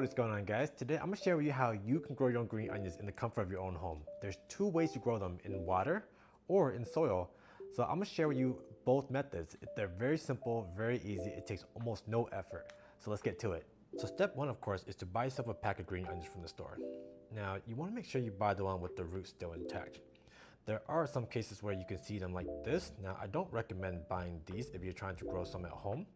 What is going on, guys? Today I'm going to share with you how you can grow your own green onions in the comfort of your own home. There's two ways to grow them, in water or in soil. So I'm going to share with you both methods. They're very simple, very easy. It takes almost no effort. So let's get to it. So step one, of course, is to buy yourself a pack of green onions from the store. Now, you want to make sure you buy the one with the roots still intact. There are some cases where you can see them like this. Now, I don't recommend buying these if you're trying to grow some at home.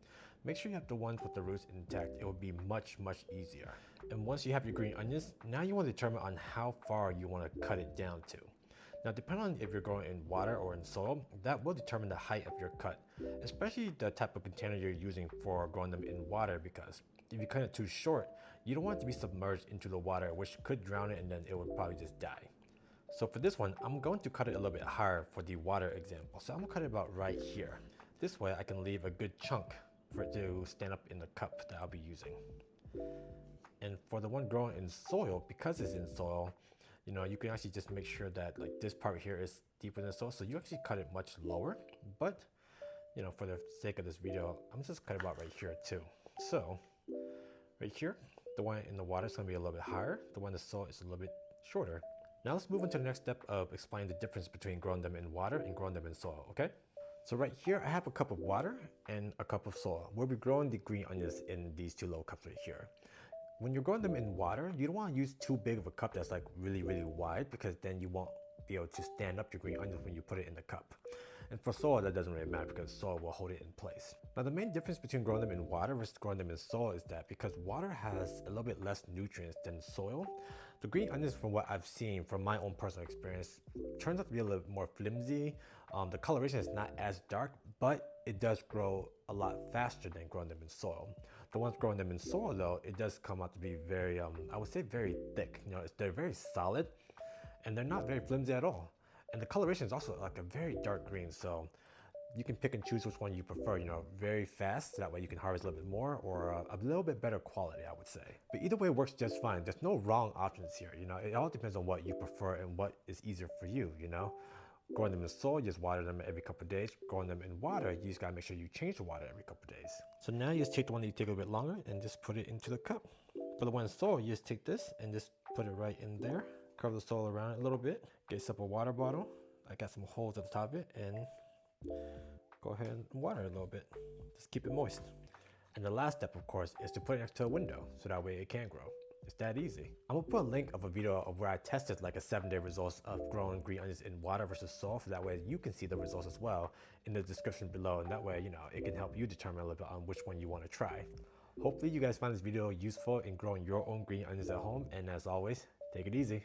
Make sure you have the ones with the roots intact. It will be much easier. And once you have your green onions, now you want to determine on how far you want to cut it down to. Now, depending on if you're growing in water or in soil, that will determine the height of your cut, especially the type of container you're using for growing them in water, because if you cut it too short, you don't want it to be submerged into the water, which could drown it and then it would probably just die. So for this one, I'm going to cut it a little bit higher for the water example. So I'm gonna cut it about right here. This way I can leave a good chunk for it to stand up in the cup that I'll be using. And for the one growing in soil, because it's in soil, you can actually just make sure that like this part here is deeper than the soil. So you actually cut it much lower, but for the sake of this video, I'm just cut it about right here too. So right here, the one in the water is gonna be a little bit higher. The one in the soil is a little bit shorter. Now let's move into the next step of explaining the difference between growing them in water and growing them in soil, okay? So right here, I have a cup of water and a cup of soil. We'll be growing the green onions in these two little cups right here. When you're growing them in water, you don't want to use too big of a cup that's like really wide, because then you won't be able to stand up your green onions when you put it in the cup. And for soil, that doesn't really matter because soil will hold it in place. Now, the main difference between growing them in water versus growing them in soil is that because water has a little bit less nutrients than soil, the green onions, from what I've seen from my own personal experience, turns out to be a little bit more flimsy. The coloration is not as dark, but it does grow a lot faster than growing them in soil. The ones growing them in soil, though, it does come out to be very, I would say very thick. They're very solid and they're not very flimsy at all. And the coloration is also like a very dark green, so you can pick and choose which one you prefer, very fast, so that way you can harvest a little bit more, or a little bit better quality, I would say. But either way works just fine. There's no wrong options here, it all depends on what you prefer and what is easier for you, Growing them in soil, you just water them every couple of days. Growing them in water, you just gotta make sure you change the water every couple of days. So now you just take the one that you take a little bit longer and just put it into the cup. For the one in soil, you just take this and just put it right in there. Cover the soil around it a little bit. Get yourself a water bottle. I got some holes at the top of it, and go ahead and water it a little bit. Just keep it moist. And the last step, of course, is to put it next to a window so that way it can grow. It's that easy. I'm gonna put a link of a video of where I tested like a 7-day results of growing green onions in water versus soil, so that way you can see the results as well in the description below, and that way it can help you determine a little bit on which one you want to try. Hopefully you guys find this video useful in growing your own green onions at home, and as always, take it easy.